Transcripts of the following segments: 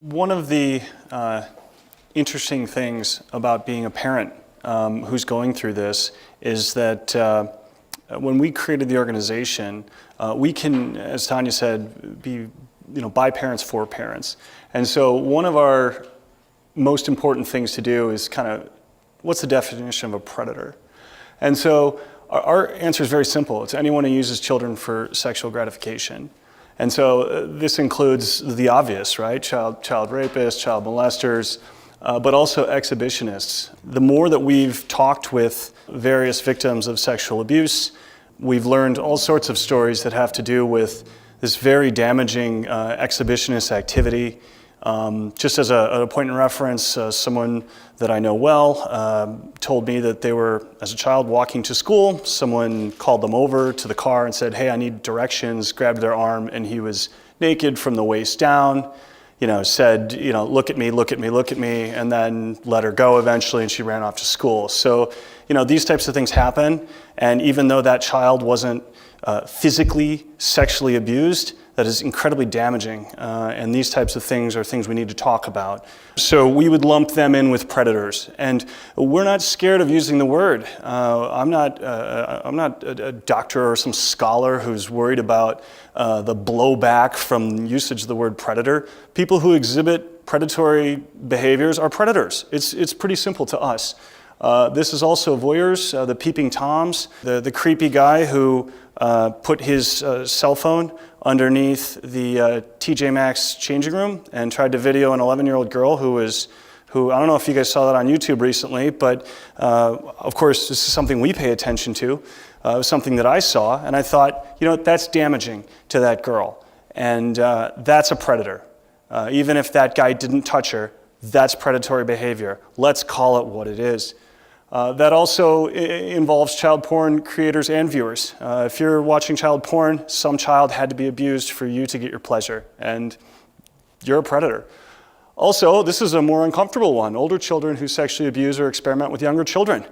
One of the interesting things about being a parent who's going through this is that when we created the organization, we can, as Tanya said, be by parents for parents. And so one of our most important things to do is kind of, what's the definition of a predator? And so our answer is very simple. It's anyone who uses children for sexual gratification. And so this includes the obvious, right? Child rapists, child molesters, but also exhibitionists. The more that we've talked with various victims of sexual abuse, we've learned all sorts of stories that have to do with this very damaging exhibitionist activity. Just as a point in reference, someone that I know well told me that they were, as a child, walking to school. Someone called them over to the car and said, "Hey, I need directions," grabbed their arm, and he was naked from the waist down, said, "Look at me, look at me, look at me," and then let her go eventually, and she ran off to school. So, these types of things happen, and even though that child wasn't physically, sexually abused, that is incredibly damaging, and these types of things are things we need to talk about. So we would lump them in with predators, and we're not scared of using the word. I'm not a doctor or some scholar who's worried about the blowback from usage of the word predator. People who exhibit predatory behaviors are predators. It's pretty simple to us. This is also voyeurs, the peeping toms, the creepy guy who put his cell phone underneath the TJ Maxx changing room and tried to video an 11-year-old girl who I don't know if you guys saw that on YouTube recently, but of course this is something we pay attention to. It was something that I saw, and I thought, that's damaging to that girl, and that's a predator. Even if that guy didn't touch her, that's predatory behavior. Let's call it what it is. That also involves child porn creators and viewers. If you're watching child porn, some child had to be abused for you to get your pleasure, and you're a predator. Also, this is a more uncomfortable one. Older children who sexually abuse or experiment with younger children.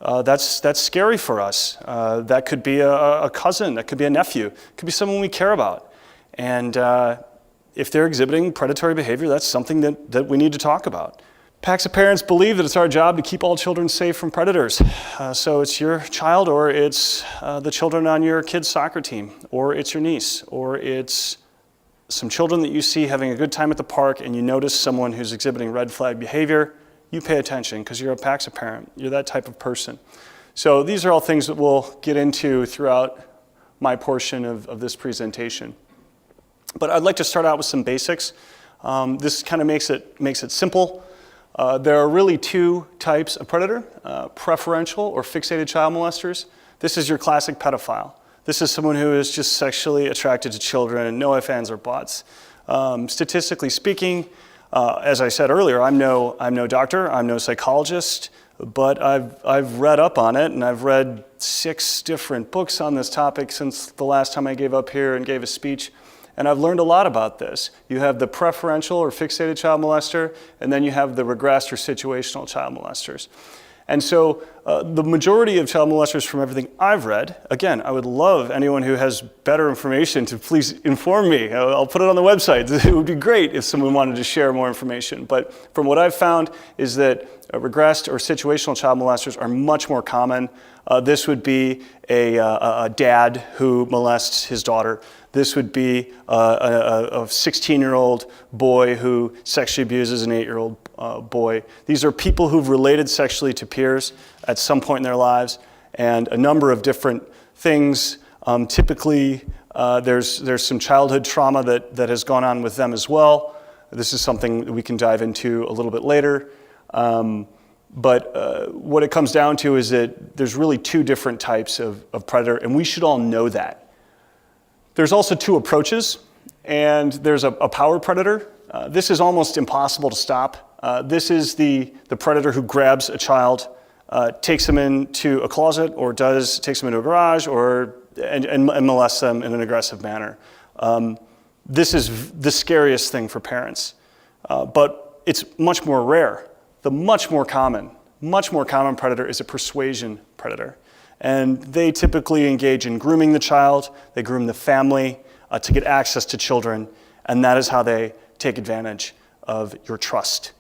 That's scary for us. That could be a cousin, that could be a nephew, it could be someone we care about. And if they're exhibiting predatory behavior, that's something that we need to talk about. PACSA parents believe that it's our job to keep all children safe from predators. So it's your child, or it's the children on your kid's soccer team, or it's your niece, or it's some children that you see having a good time at the park and you notice someone who's exhibiting red flag behavior. You pay attention because you're a PACSA parent. You're that type of person. So these are all things that we'll get into throughout my portion of this presentation. But I'd like to start out with some basics. This kind of makes it simple. There are really two types of predator, preferential or fixated child molesters. This is your classic pedophile. This is someone who is just sexually attracted to children, no ifs, ands, or buts. Statistically speaking, as I said earlier, I'm no doctor, I'm no psychologist, but I've read up on it, and I've read 6 different books on this topic since the last time I gave up here and gave a speech. And I've learned a lot about this. You have the preferential or fixated child molester, and then you have the regressed or situational child molesters. And so the majority of child molesters, from everything I've read, again, I would love anyone who has better information to please inform me. I'll put it on the website. It would be great if someone wanted to share more information. But from what I've found is that regressed or situational child molesters are much more common. This would be a dad who molests his daughter. This would be a 16-year-old boy who sexually abuses an 8-year-old boy. These are people who've related sexually to peers at some point in their lives, and a number of different things. Typically, there's some childhood trauma that has gone on with them as well. This is something that we can dive into a little bit later. But what it comes down to is that there's really 2 different types of predator, and we should all know that. There's also 2 approaches, and there's a power predator. This is almost impossible to stop. This is the predator who grabs a child, takes them into a closet, or takes them into a garage, and molests them in an aggressive manner. This is the scariest thing for parents, but it's much more rare. The much more common predator is a persuasion predator. And they typically engage in grooming the child, they groom the family to get access to children, and that is how they take advantage of your trust.